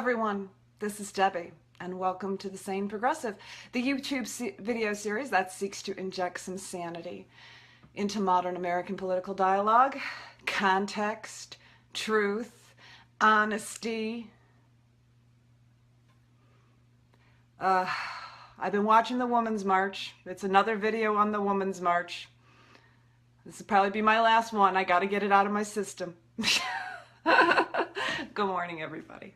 everyone, this is Debbie, and welcome to The Sane Progressive, the YouTube video series that seeks to inject some sanity into modern American political dialogue, context, truth, honesty. I've been watching the Women's March. It's another video on the Women's March. This will probably be my last one. I got to get it out of my system. Good morning, everybody.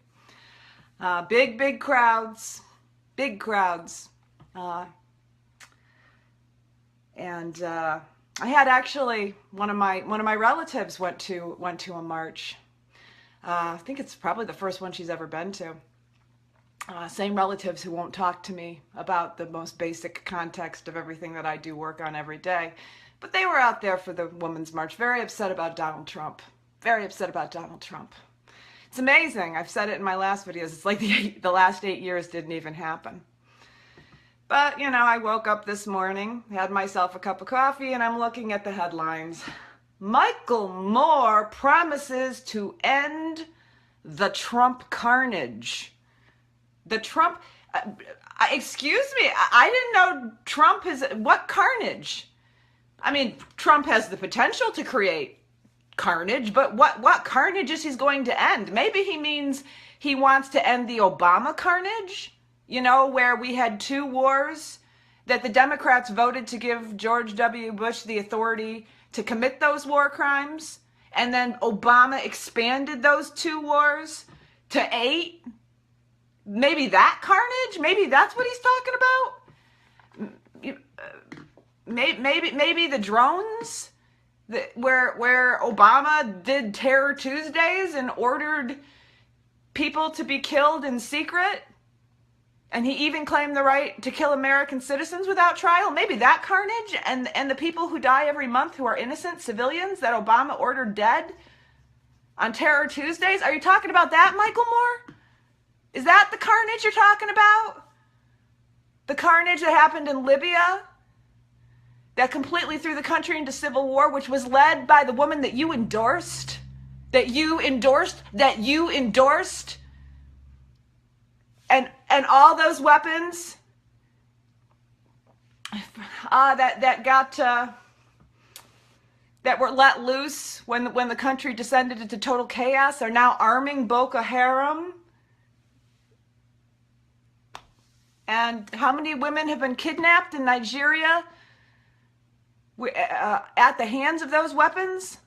Big crowds, big crowds. I had actually one of my relatives went to a march. I think it's probably the first one she's ever been to. Same relatives who won't talk to me about the most basic context of everything that I do work on every day. But they were out there for the Women's March, very upset about Donald Trump. Very upset about Donald Trump. It's amazing. I've said it in my last videos. It's like the last 8 years didn't even happen. But, you know, I woke up this morning, had myself a cup of coffee, and I'm looking at the headlines. Michael Moore promises to end the Trump carnage. The Trump, excuse me, I didn't know Trump is, what carnage? I mean, Trump has the potential to create carnage, but what carnage is he going to end? Maybe he means he wants to end the Obama carnage, you know, where we had 2 wars that the Democrats voted to give George W. Bush the authority to commit those war crimes, and then Obama expanded those 2 wars to 8. Maybe that carnage? Maybe that's what he's talking about? Maybe the drones? Where Obama did Terror Tuesdays and ordered people to be killed in secret, and he even claimed the right to kill American citizens without trial. Maybe that carnage and the people who die every month who are innocent civilians that Obama ordered dead on Terror Tuesdays. Are you talking about that, Michael Moore? Is that the carnage you're talking about? The carnage that happened in Libya? That completely threw the country into civil war, which was led by the woman that you endorsed, and all those weapons that were let loose when the country descended into total chaos are now arming Boko Haram. And how many women have been kidnapped in Nigeria at the hands of those weapons,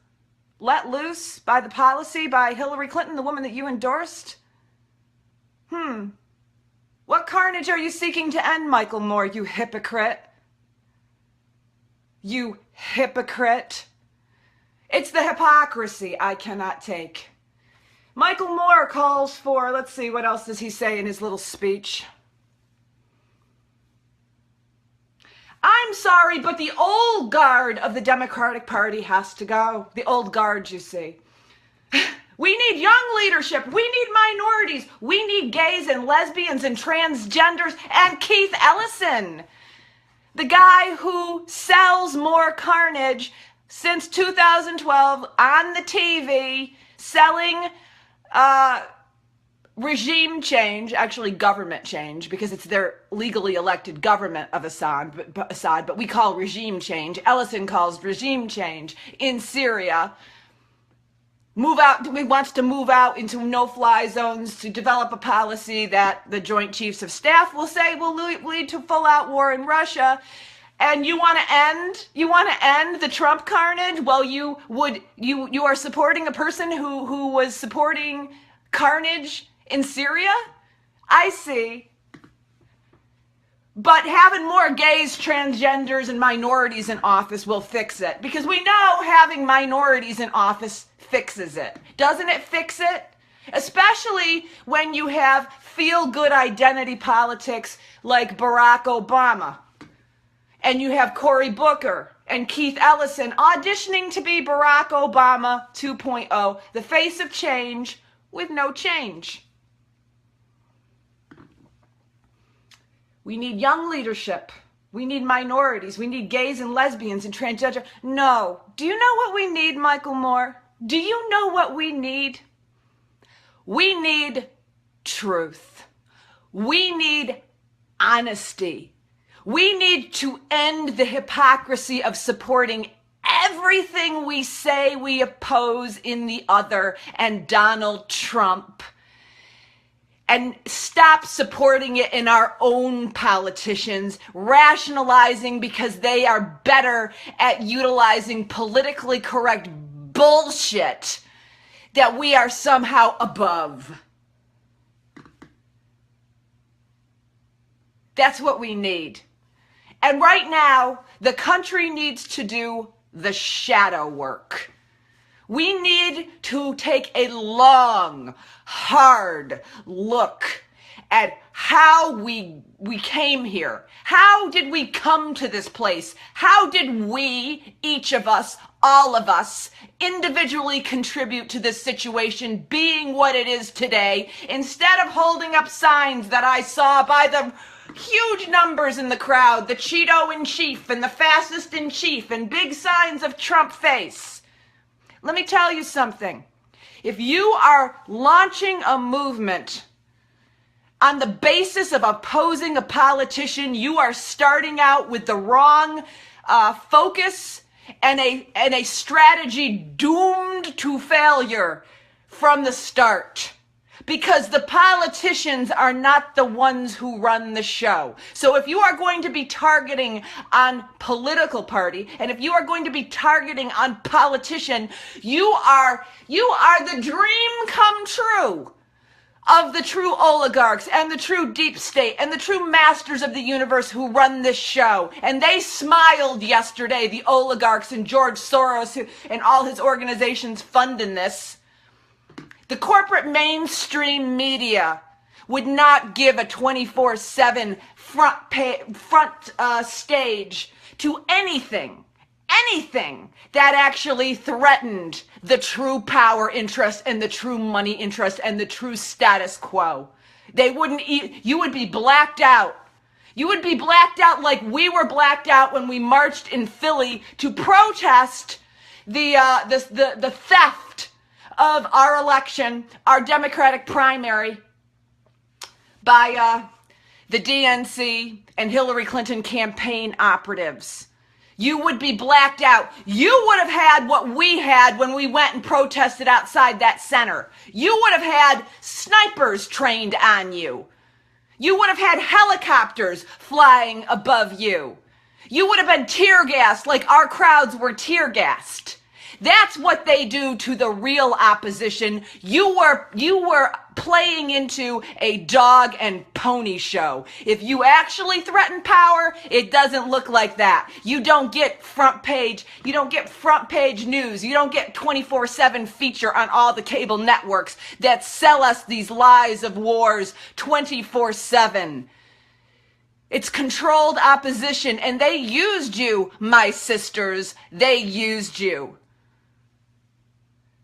let loose by the policy by Hillary Clinton, the woman that you endorsed? What carnage are you seeking to end, Michael Moore, you hypocrite? You hypocrite. It's the hypocrisy I cannot take. Michael Moore calls for, let's see, what else does he say in his little speech? I'm sorry, but the old guard of the Democratic Party has to go. The old guard, you see. We need young leadership. We need minorities. We need gays and lesbians and transgenders and Keith Ellison, the guy who sells more carnage since 2012 on the TV, selling regime change, actually government change, because it's their legally elected government of Assad, but we call regime change. Ellison calls regime change in Syria. He wants to move out into no-fly zones to develop a policy that the Joint Chiefs of Staff will say will lead to full-out war in Russia. And you want to end the Trump carnage? Well, you are supporting a person who was supporting carnage in Syria? I see. But having more gays, transgenders, and minorities in office will fix it. Because we know having minorities in office fixes it. Doesn't it fix it? Especially when you have feel-good identity politics like Barack Obama. And you have Cory Booker and Keith Ellison auditioning to be Barack Obama 2.0, the face of change with no change. We need young leadership. We need minorities. We need gays and lesbians and transgender. No. Do you know what we need, Michael Moore? Do you know what we need? We need truth. We need honesty. We need to end the hypocrisy of supporting everything we say we oppose in the other and Donald Trump, and stop supporting it in our own politicians, rationalizing because they are better at utilizing politically correct bullshit that we are somehow above. That's what we need. And right now, the country needs to do the shadow work. We need to take a long, hard look at how we came here. How did we come to this place? How did we, each of us, all of us, individually contribute to this situation being what it is today, instead of holding up signs that I saw by the huge numbers in the crowd, the Cheeto-in-chief and the fascist-in-chief and big signs of Trump face? Let me tell you something. If you are launching a movement on the basis of opposing a politician, you are starting out with the wrong focus and a strategy doomed to failure from the start. Because the politicians are not the ones who run the show. So if you are going to be targeting on political party, and if you are going to be targeting on politician, you are the dream come true of the true oligarchs and the true deep state and the true masters of the universe who run this show. And they smiled yesterday, the oligarchs and George Soros and all his organizations funding this. The corporate mainstream media would not give a 24/7 front stage to anything that actually threatened the true power interest and the true money interest and the true status quo. They wouldn't. You would be blacked out. You would be blacked out like we were blacked out when we marched in Philly to protest the theft of our election, our Democratic primary, by the DNC and Hillary Clinton campaign operatives. You would be blacked out. You would have had what we had when we went and protested outside that center. You would have had snipers trained on you. You would have had helicopters flying above you. You would have been tear gassed like our crowds were tear gassed. That's what they do to the real opposition. You were playing into a dog and pony show. If you actually threaten power, it doesn't look like that. You don't get front page news. You don't get 24/7 feature on all the cable networks that sell us these lies of wars 24/7. It's controlled opposition, and they used you, my sisters. They used you.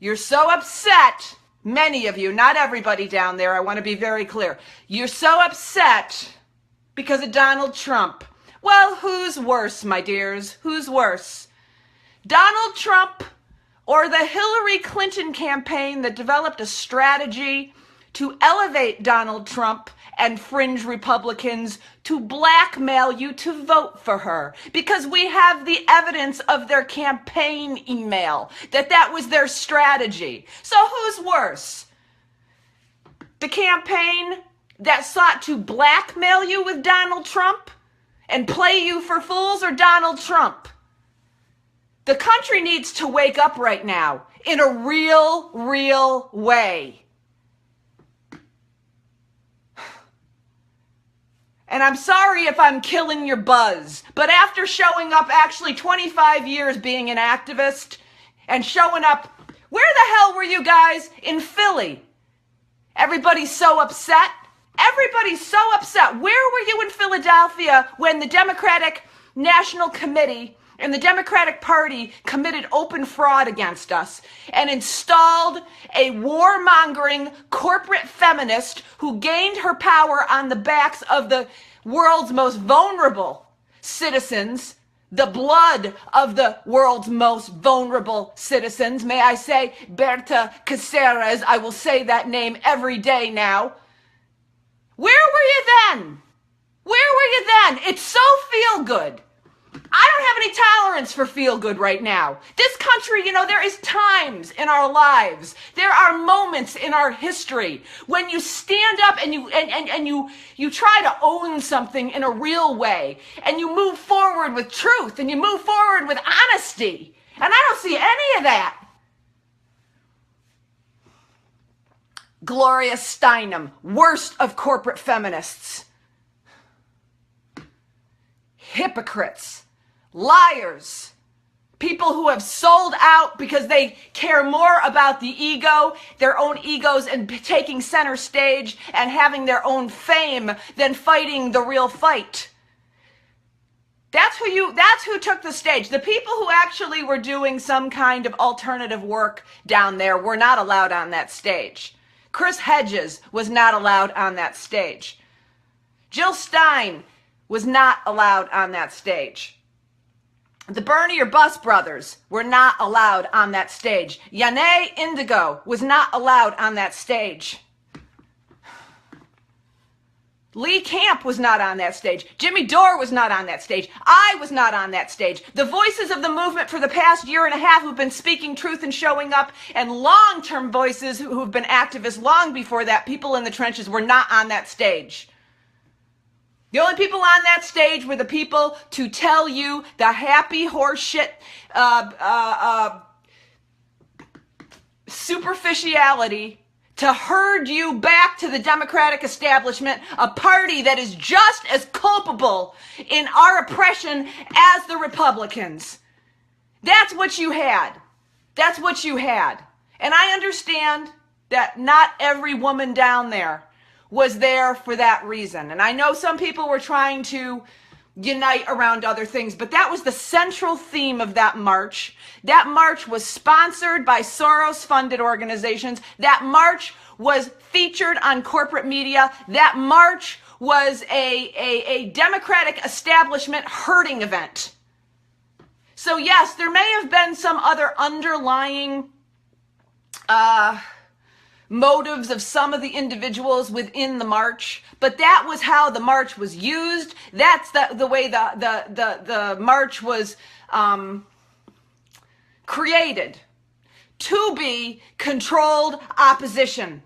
You're so upset, many of you, not everybody down there, I want to be very clear. You're so upset because of Donald Trump. Well, who's worse, my dears? Who's worse? Donald Trump or the Hillary Clinton campaign that developed a strategy to elevate Donald Trump and fringe Republicans to blackmail you to vote for her, because we have the evidence of their campaign email that was their strategy. So who's worse? The campaign that sought to blackmail you with Donald Trump and play you for fools, or Donald Trump? The country needs to wake up right now in a real way. And I'm sorry if I'm killing your buzz, but after showing up actually 25 years being an activist and showing up, where the hell were you guys in Philly? Everybody's so upset. Everybody's so upset. Where were you in Philadelphia when the Democratic National Committee and the Democratic Party committed open fraud against us and installed a warmongering corporate feminist who gained her power on the backs of the world's most vulnerable citizens, the blood of the world's most vulnerable citizens? May I say Berta Caceres? I will say that name every day now. Where were you then? Where were you then? It's so feel good. I don't have any tolerance for feel good right now. This country, there is times in our lives, there are moments in our history when you stand up and you try to own something in a real way, and you move forward with truth, and you move forward with honesty. And I don't see any of that. Gloria Steinem, worst of corporate feminists. Hypocrites. Liars, people who have sold out because they care more about the ego, their own egos, and taking center stage and having their own fame than fighting the real fight. That's who took the stage. The people who actually were doing some kind of alternative work down there were not allowed on that stage. Chris Hedges was not allowed on that stage. Jill Stein was not allowed on that stage. The Bernie or Bus brothers were not allowed on that stage. Yane Indigo was not allowed on that stage. Lee Camp was not on that stage. Jimmy Dore was not on that stage. I was not on that stage. The voices of the movement for the past year and a half who've been speaking truth and showing up, and long-term voices who've been activists long before that, people in the trenches, were not on that stage. The only people on that stage were the people to tell you the happy horseshit superficiality, to herd you back to the Democratic establishment, a party that is just as culpable in our oppression as the Republicans. That's what you had. That's what you had. And I understand that not every woman down there was there for that reason. And I know some people were trying to unite around other things, but that was the central theme of that march. That march was sponsored by Soros-funded organizations. That march was featured on corporate media. That march was a Democratic establishment herding event. So yes, there may have been some other underlying motives of some of the individuals within the march, but that was how the march was used. That's the way the march was created to be controlled opposition.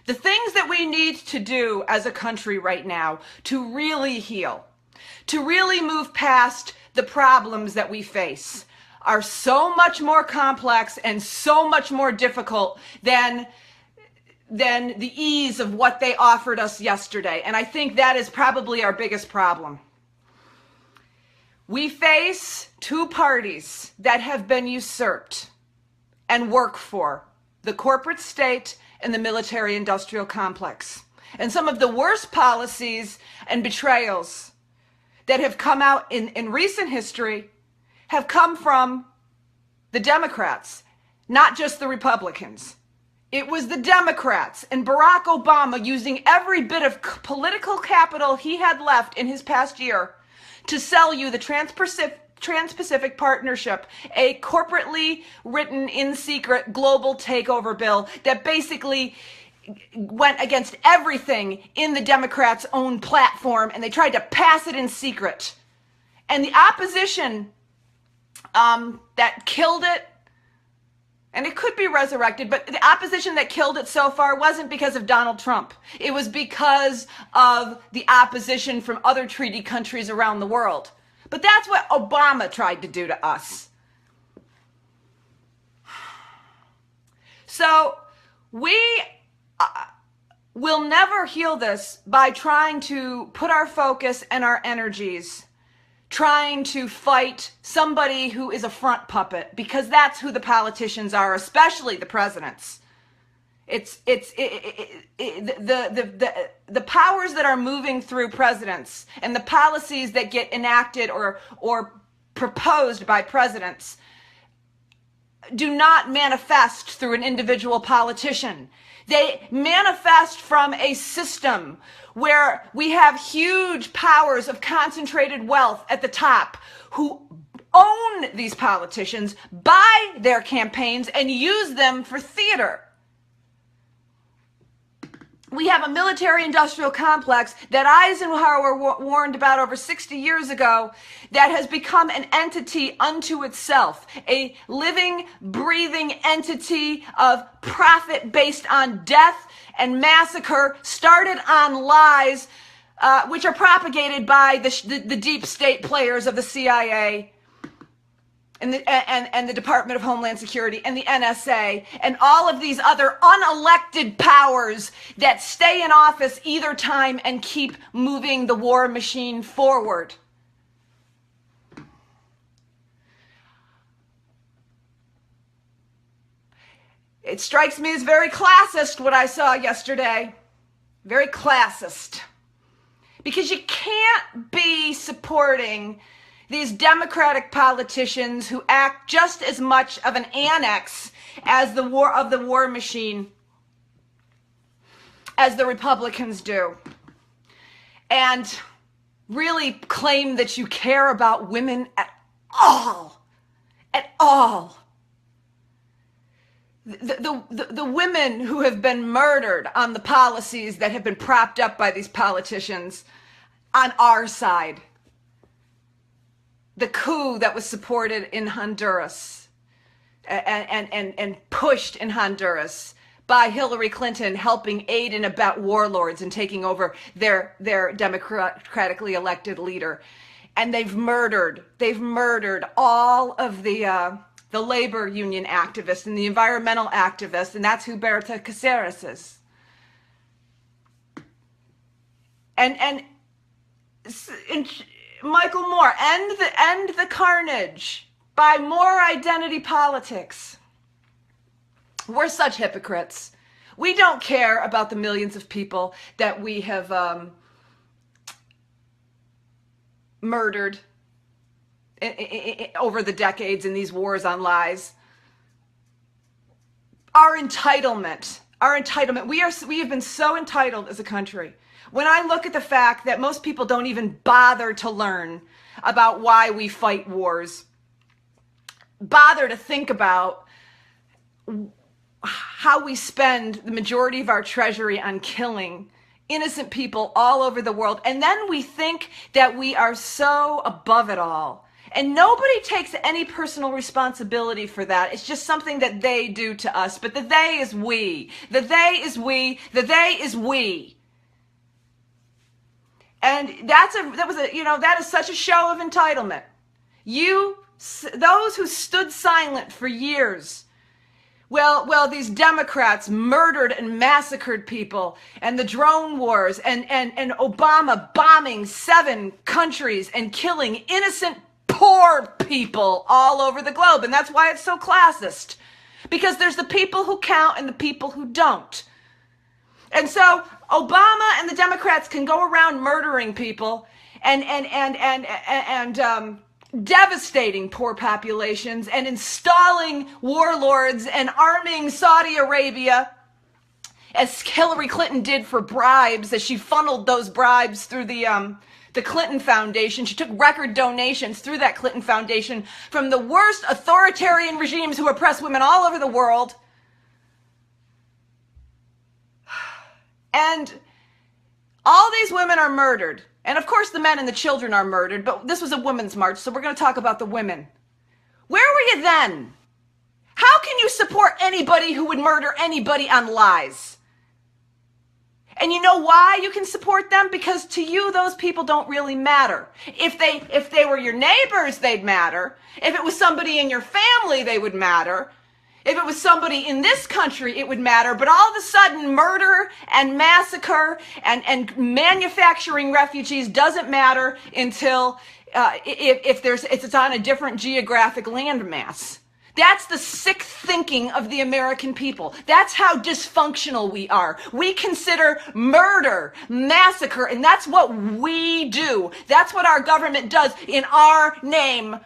The things that we need to do as a country right now to really heal, to really move past the problems that we face, are so much more complex and so much more difficult than the ease of what they offered us yesterday. And I think that is probably our biggest problem. We face two parties that have been usurped and work for the corporate state and the military-industrial complex. And some of the worst policies and betrayals that have come out in recent history have come from the Democrats, not just the Republicans. It was the Democrats and Barack Obama using every bit of political capital he had left in his past year to sell you the Trans-Pacific Partnership, a corporately written in secret global takeover bill that basically went against everything in the Democrats' own platform, and they tried to pass it in secret. And the opposition that killed it, and it could be resurrected, but the opposition that killed it so far wasn't because of Donald Trump. It was because of the opposition from other treaty countries around the world. But that's what Obama tried to do to us. So we will never heal this by trying to put our focus and our energies trying to fight somebody who is a front puppet, because that's who the politicians are, especially the presidents. The powers that are moving through presidents and the policies that get enacted or proposed by presidents do not manifest through an individual politician. They manifest from a system where we have huge powers of concentrated wealth at the top who own these politicians, buy their campaigns, and use them for theater. We have a military-industrial complex that Eisenhower warned about over 60 years ago that has become an entity unto itself, a living, breathing entity of profit based on death and massacre, started on lies, which are propagated by the deep state players of the CIA, and the Department of Homeland Security and the NSA and all of these other unelected powers that stay in office either time and keep moving the war machine forward. It strikes me as very classist what I saw yesterday. Very classist. Because you can't be supporting these Democratic politicians who act just as much of an annex as the war machine as the Republicans do, and really claim that you care about women at all. The women who have been murdered on the policies that have been propped up by these politicians on our side. The coup that was supported in Honduras and pushed in Honduras by Hillary Clinton, helping aid and abet warlords and taking over their democratically elected leader. And they've murdered all of the labor union activists and the environmental activists, and that's who Bertas is. And Michael Moore, end the carnage by more identity politics. We're such hypocrites. We don't care about the millions of people that we have murdered over the decades in these wars on lies. Our entitlement, we have been so entitled as a country. When I look at the fact that most people don't even bother to learn about why we fight wars, bother to think about how we spend the majority of our treasury on killing innocent people all over the world, and then we think that we are so above it all. And nobody takes any personal responsibility for that. It's just something that they do to us. But the they is we. The they is we. The they is we. And that is such a show of entitlement. Those who stood silent for years, well, these Democrats murdered and massacred people, and the drone wars, and Obama bombing 7 countries and killing innocent poor people all over the globe. And that's why it's so classist. Because there's the people who count and the people who don't. And so Obama and the Democrats can go around murdering people and devastating poor populations and installing warlords and arming Saudi Arabia, as Hillary Clinton did for bribes, as she funneled those bribes through the Clinton Foundation. She took record donations through that Clinton Foundation from the worst authoritarian regimes who oppress women all over the world. And all these women are murdered. And of course the men and the children are murdered, but this was a women's march, so we're going to talk about the women. Where were you then? How can you support anybody who would murder anybody on lies? And you know why you can support them? Because to you, those people don't really matter. If they were your neighbors, they'd matter. If it was somebody in your family, they would matter. If it was somebody in this country, it would matter. But all of a sudden, murder and massacre and manufacturing refugees doesn't matter until if it's on a different geographic landmass. That's the sick thinking of the American people. That's how dysfunctional we are. We consider murder, massacre, and that's what we do. That's what our government does in our name.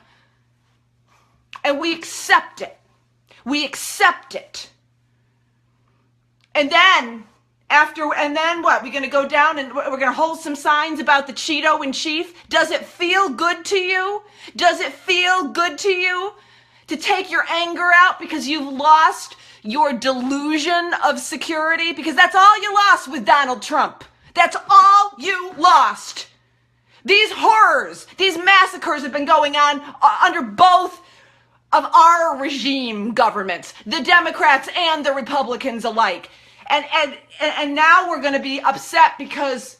And we accept it. We accept it. And then what? We're going to go down and we're going to hold some signs about the Cheeto in chief? Does it feel good to you? Does it feel good to you To take your anger out because you've lost your delusion of security? Because that's all you lost with Donald Trump. That's all you lost. These horrors, these massacres have been going on under both of our regime governments, the Democrats and the Republicans alike. And now we're going to be upset because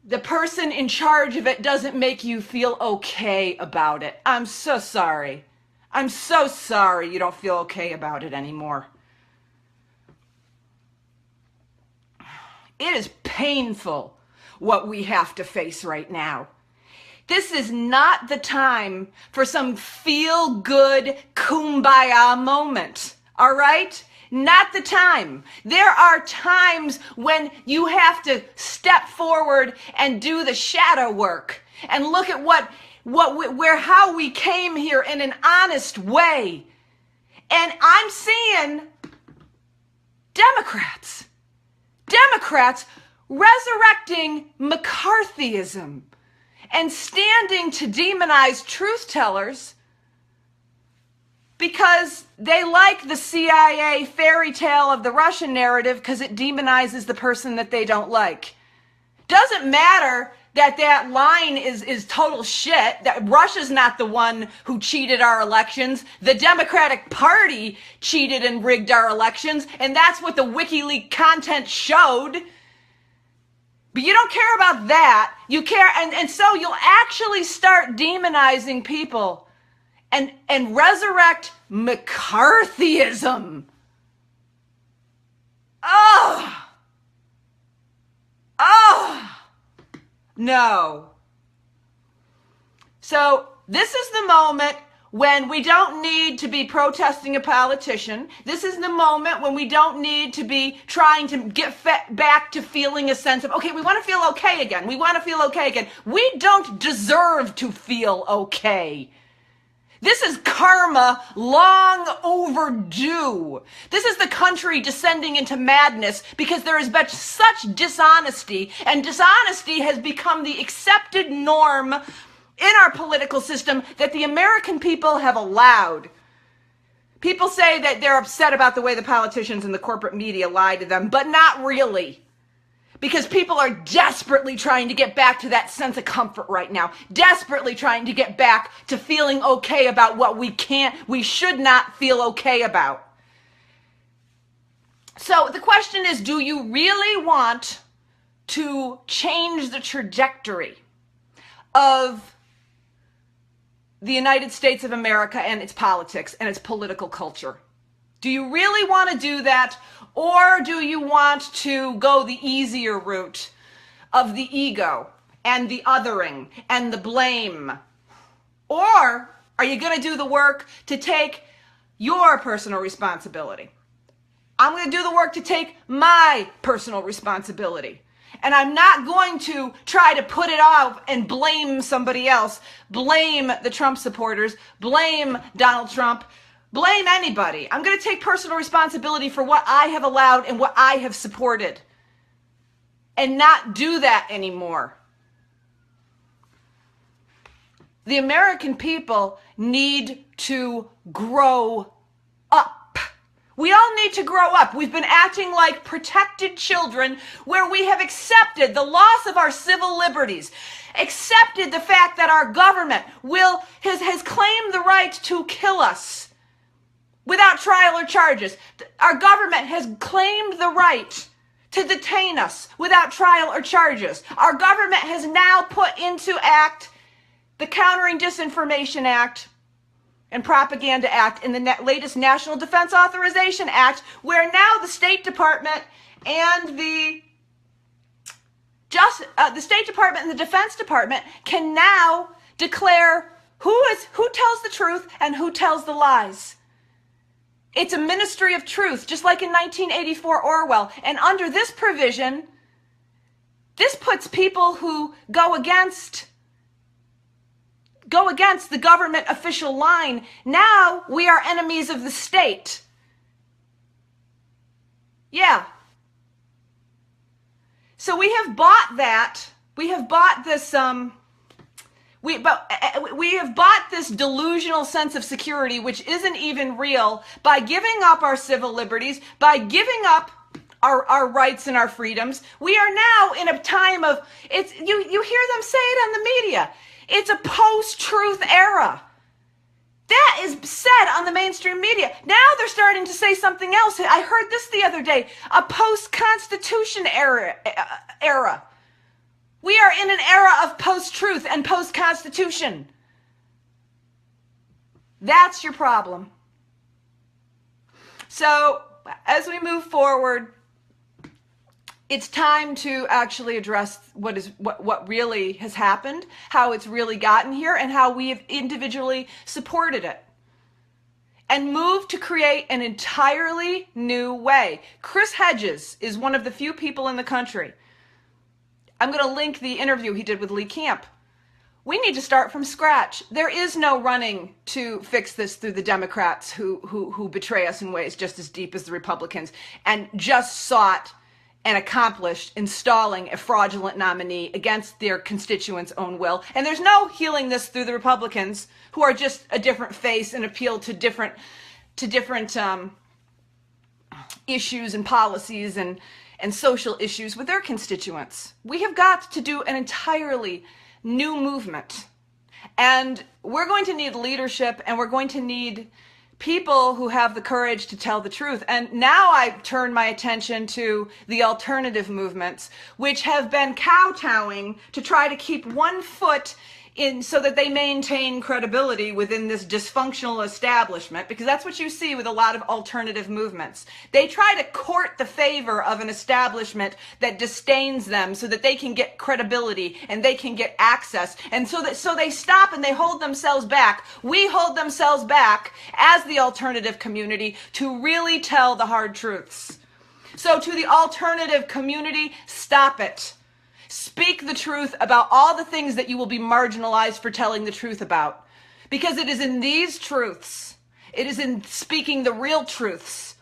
the person in charge of it doesn't make you feel okay about it. I'm so sorry. I'm so sorry you don't feel okay about it anymore. It is painful what we have to face right now. This is not the time for some feel-good kumbaya moment, all right? Not the time. There are times when you have to step forward and do the shadow work and look at how we came here in an honest way. And I'm seeing Democrats resurrecting McCarthyism and standing to demonize truth tellers because they like the CIA fairy tale of the Russian narrative because it demonizes the person that they don't like. Doesn't matter that line is total shit, that Russia's not the one who cheated our elections. The Democratic Party cheated and rigged our elections, and that's what the WikiLeaks content showed. But you don't care about that. You care, and so you'll actually start demonizing people and resurrect McCarthyism. No. So this is the moment when we don't need to be protesting a politician. This is the moment when we don't need to be trying to get back to feeling a sense of, okay, we want to feel okay again. We want to feel okay again. We don't deserve to feel okay. This is karma long overdue. This is the country descending into madness because there has been such dishonesty, and dishonesty has become the accepted norm in our political system that the American people have allowed. People say that they're upset about the way the politicians and the corporate media lie to them, but not really. Because people are desperately trying to get back to that sense of comfort right now. Desperately trying to get back to feeling okay about what we should not feel okay about. So the question is, do you really want to change the trajectory of the United States of America and its politics and its political culture? Do you really want to do that? Or do you want to go the easier route of the ego and the othering and the blame? Or are you going to do the work to take your personal responsibility? I'm going to do the work to take my personal responsibility. And I'm not going to try to put it off and blame somebody else, blame the Trump supporters, blame Donald Trump, blame anybody. I'm going to take personal responsibility for what I have allowed and what I have supported and not do that anymore. The American people need to grow up. We all need to grow up. We've been acting like protected children where we have accepted the loss of our civil liberties, accepted the fact that our government has claimed the right to kill us without trial or charges. Our government has claimed the right to detain us without trial or charges. Our government has now put into act the Countering Disinformation Act and Propaganda Act in the latest National Defense Authorization Act, where now the State Department and the State Department and the Defense Department can now declare who tells the truth and who tells the lies. It's a ministry of truth, just like in 1984 Orwell. And under this provision, this puts people who go against the government official line. Now we are enemies of the state. Yeah. So we have bought that. We have bought this, We have bought this delusional sense of security, which isn't even real, by giving up our civil liberties, by giving up our rights and our freedoms. We are now in a time of, you hear them say it on the media, it's a post-truth era. That is said on the mainstream media. Now they're starting to say something else. I heard this the other day, a post-Constitution era. We are in an era of post-truth and post-Constitution. That's your problem. So, as we move forward, it's time to actually address what really has happened, how it's really gotten here, and how we have individually supported it. And move to create an entirely new way. Chris Hedges is one of the few people in the country. I'm going to link the interview he did with Lee Camp. We need to start from scratch. There is no running to fix this through the Democrats who betray us in ways just as deep as the Republicans and just sought and accomplished installing a fraudulent nominee against their constituents' own will. And there's no healing this through the Republicans, who are just a different face and appeal to different issues and policies and social issues with their constituents. We have got to do an entirely new movement. And we're going to need leadership, and we're going to need people who have the courage to tell the truth. And now I turn my attention to the alternative movements, which have been kowtowing to try to keep one foot in so that they maintain credibility within this dysfunctional establishment, because that's what you see with a lot of alternative movements. They try to court the favor of an establishment that disdains them so that they can get credibility and they can get access. And so they stop and they hold themselves back. We hold themselves back as the alternative community to really tell the hard truths. So to the alternative community, stop it. Speak the truth about all the things that you will be marginalized for telling the truth about. Because it is in these truths, it is in speaking the real truths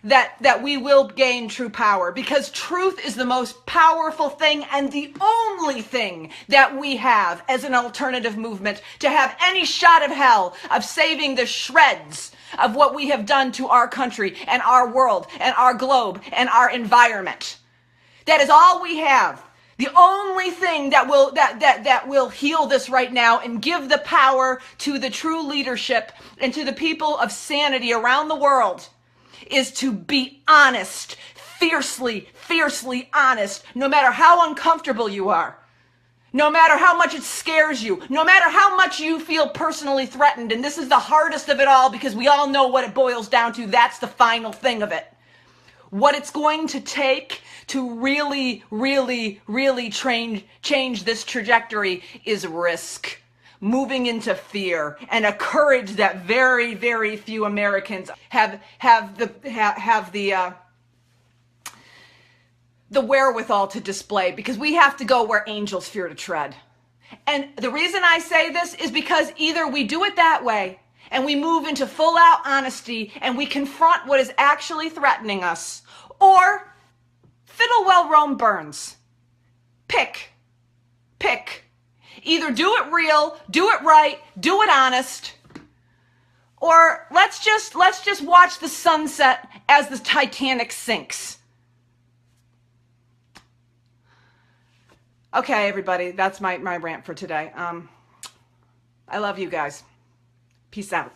that we will gain true power. Because truth is the most powerful thing and the only thing that we have as an alternative movement to have any shot of hell of saving the shreds of what we have done to our country and our world and our globe and our environment. That is all we have. The only thing that will heal this right now and give the power to the true leadership and to the people of sanity around the world is to be honest, fiercely honest, no matter how uncomfortable you are, no matter how much it scares you, no matter how much you feel personally threatened. And this is the hardest of it all, because we all know what it boils down to. That's the final thing of it. What it's going to take to really change this trajectory is risk, moving into fear, and a courage that very few Americans have the wherewithal to display, because we have to go where angels fear to tread. And the reason I say this is because either we do it that way and we move into full-out honesty and we confront what is actually threatening us, or fiddle while Rome burns. Pick. Either do it real, do it right, do it honest, or let's just watch the sunset as the Titanic sinks. Okay, everybody, that's my rant for today. I love you guys. Peace out.